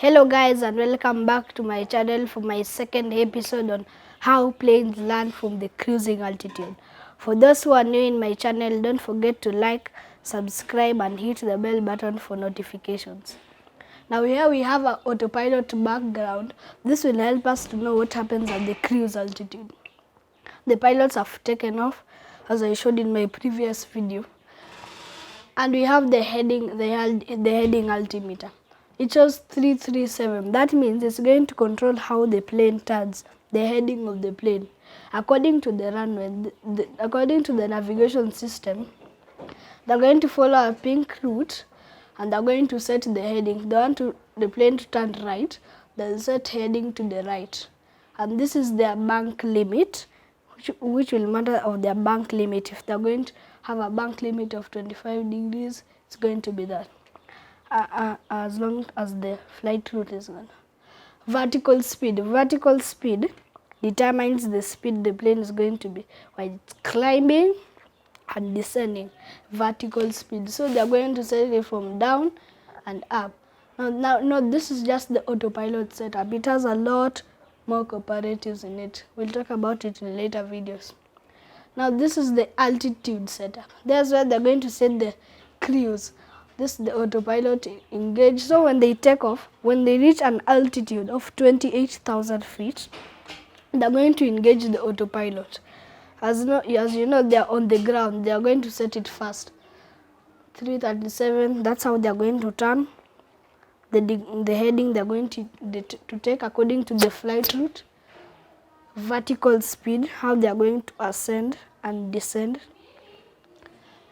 Hello guys, and welcome back to my channel for my second episode on how planes land from the cruising altitude. For those who are new in my channel, don't forget to like, subscribe and hit the bell button for notifications. Now here we have an autopilot background. This will help us to know what happens at the cruise altitude. The pilots have taken off as I showed in my previous video. And we have the heading altimeter. It shows 337. That means it's going to control how the plane turns, the heading of the plane. According to the runway, according to the navigation system, they're going to follow a pink route and they're going to set the heading. They want the plane to turn right, they'll set heading to the right. And this is their bank limit, which will matter of their bank limit. If they're going to have a bank limit of 25 degrees, it's going to be that. As long as the flight route is gone. Vertical speed. Vertical speed determines the speed the plane is going to be while it's climbing and descending. Vertical speed. So they are going to set it from down and up. Now this is just the autopilot setup. It has a lot more cooperatives in it. We'll talk about it in later videos. Now this is the altitude setup. That's where they're going to set the cruise. This is the autopilot engaged. So when they take off, when they reach an altitude of 28,000 feet, they're going to engage the autopilot. As you know, they're on the ground. They are going to set it fast. 337, that's how they're going to turn. The heading they're going to take according to the flight route. Vertical speed, how they are going to ascend and descend.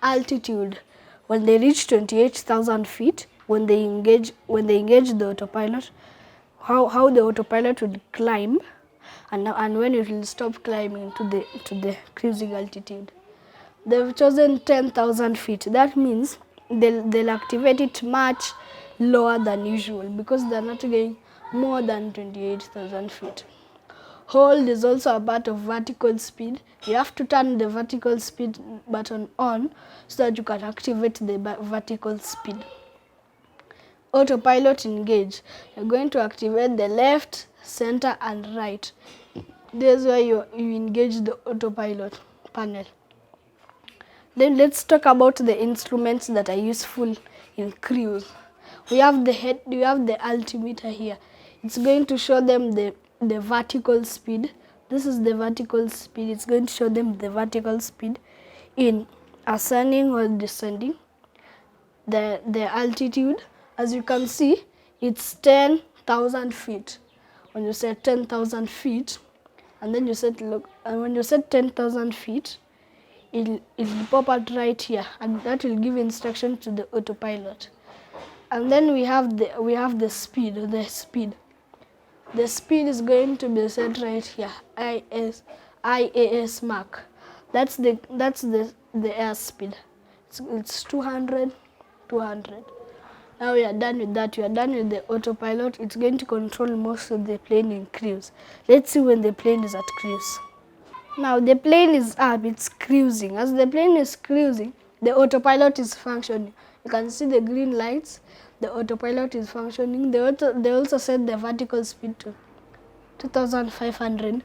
Altitude, when they reach 28,000 feet, when they engage the autopilot, how the autopilot will climb, and when it will stop climbing to the cruising altitude. They've chosen 10,000 feet. That means they'll activate it much lower than usual because they're not going more than 28,000 feet. Hold is also a part of vertical speed. You have to turn the vertical speed button on so that you can activate the vertical speed. Autopilot engage. You're going to activate the left, center and right. This is where you engage the autopilot panel. Then let's talk about the instruments that are useful in cruise. We have the altimeter here. It's going to show them the vertical speed. This is the vertical speed. It's going to show them the vertical speed in ascending or descending. The altitude, as you can see, it's 10,000 feet. When you set 10,000 feet, and then you set when you set 10,000 feet, it'll pop out right here, and that will give instruction to the autopilot. And then we have the speed. The speed is going to be set right here. IAS mark. That's the airspeed. It's 200. Now we are done with that. We are done with the autopilot. It's going to control most of the plane in cruise. Let's see when the plane is at cruise. Now the plane is up. It's cruising. As the plane is cruising, the autopilot is functioning. You can see the green lights. The autopilot is functioning. They also set the vertical speed to 2,500,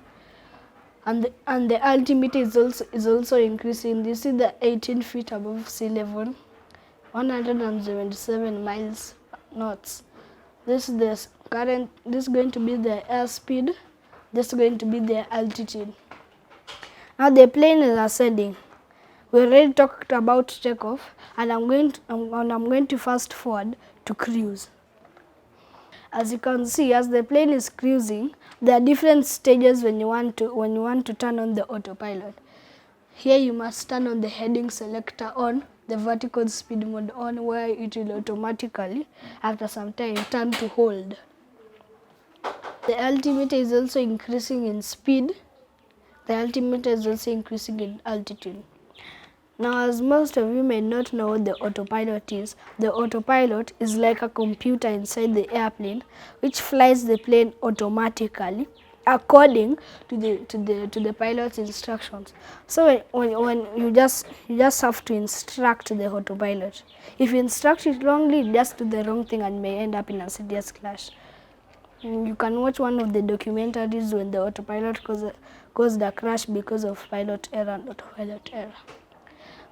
and the altimeter is also increasing. This is the 18 feet above sea level, 177 miles knots. This is going to be the airspeed. This is going to be the altitude. Now the plane is ascending. We already talked about takeoff, and I'm going to fast forward to cruise. As you can see, as the plane is cruising, there are different stages when you want to turn on the autopilot. Here you must turn on the heading selector on, the vertical speed mode on, where it will automatically, after some time, turn to hold. The altimeter is also increasing in speed. The altimeter is also increasing in altitude. Now, as most of you may not know what the autopilot is like a computer inside the airplane which flies the plane automatically according to the pilot's instructions. So when you just have to instruct the autopilot. If you instruct it wrongly, it just do the wrong thing and may end up in a serious crash. You can watch one of the documentaries when the autopilot caused a crash because of pilot error and autopilot error.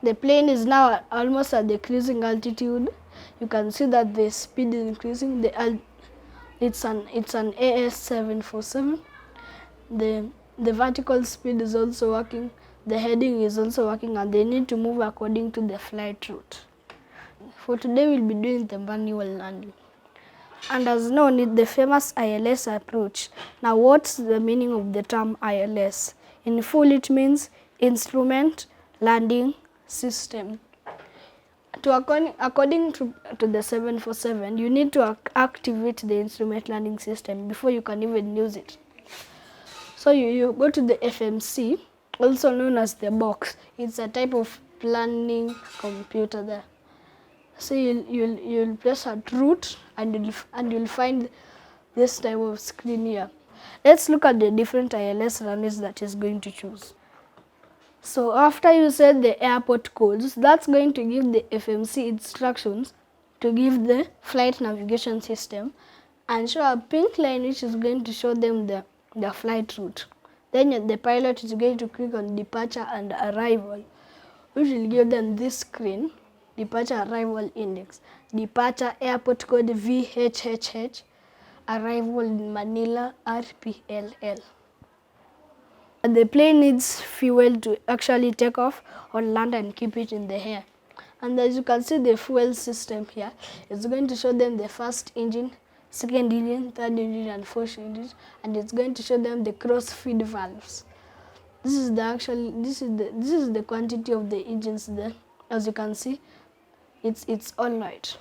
The plane is now almost at the cruising altitude. You can see that the speed is increasing. It's an AS747. The vertical speed is also working. The heading is also working, and they need to move according to the flight route. For today, we'll be doing the manual landing. And as known, it's the famous ILS approach. Now, what's the meaning of the term ILS? In full, it means Instrument Landing System. According to the 747, you need to activate the instrument landing system before you can even use it. So you go to the FMC, also known as the box. It's a type of planning computer there. So you'll press at root and you'll find this type of screen here. Let's look at the different ILS runways that is going to choose. So after you set the airport codes, that's going to give the FMC instructions to give the flight navigation system and show a pink line which is going to show them the flight route. Then the pilot is going to click on departure and arrival, which will give them this screen, departure arrival index, departure airport code VHHH, arrival in Manila RPLL. The plane needs fuel to actually take off or land and keep it in the air. And as you can see, the fuel system here is going to show them the first engine, second engine, third engine, and fourth engine, and it's going to show them the cross feed valves. This is the quantity of the engines there. As you can see, it's all right.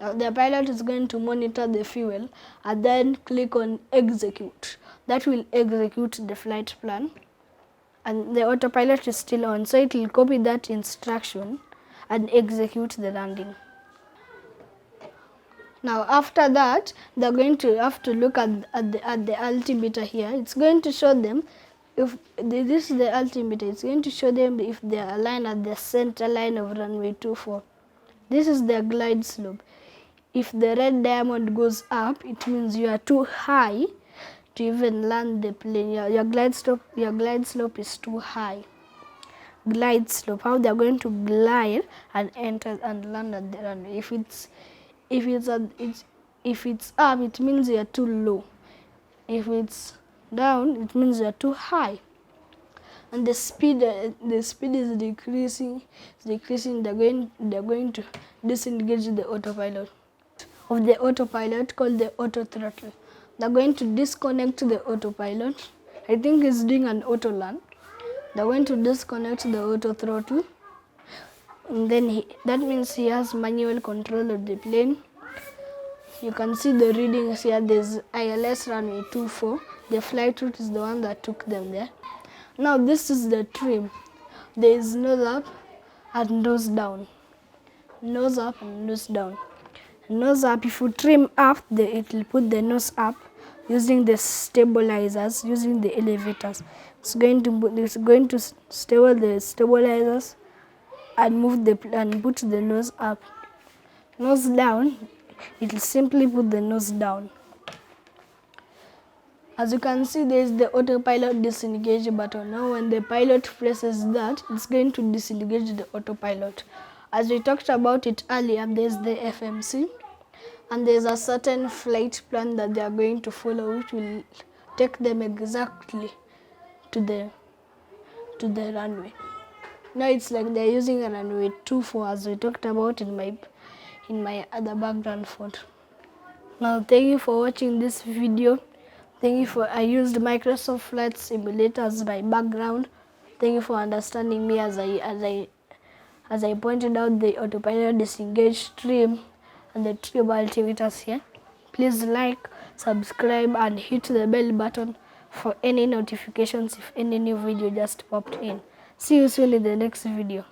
Now the pilot is going to monitor the fuel and then click on execute. That will execute the flight plan. And the autopilot is still on, so it will copy that instruction and execute the landing. Now after that, they're going to have to look at the altimeter here. It's going to show them if this is the altimeter. It's going to show them if they are aligned at the center line of runway 24. This is their glide slope. If the red diamond goes up, it means you are too high to even land the plane. Your glide slope is too high. Glide slope, how they're going to glide and enter and land at the runway. If it's up, it means you're too low. If it's down, it means you're too high. And the speed is decreasing. They're going to disengage the autopilot called the auto throttle. They're going to disconnect the autopilot. I think he's doing an auto land. They're going to disconnect the auto throttle. And then that means he has manual control of the plane. You can see the readings here. There's ILS runway 24. The flight route is the one that took them there. Now this is the trim. There is nose up and nose down. Nose up and nose down. Nose up, if you trim up, it will put the nose up using the stabilizers, using the elevators. It's going to stable the stabilizers and put the nose up. Nose down, it will simply put the nose down. As you can see, there is the autopilot disengage button. Now when the pilot presses that, it's going to disengage the autopilot. As we talked about it earlier, there's the FMC, and there's a certain flight plan that they are going to follow, which will take them exactly to the runway. Now it's like they're using a runway 24, as we talked about in my other background photo. Now thank you for watching this video. I used Microsoft Flight Simulator as my background. Thank you for understanding me as I pointed out the autopilot disengage trim and the trim altimeters here. Please like, subscribe, and hit the bell button for any notifications if any new video just popped in. See you soon in the next video.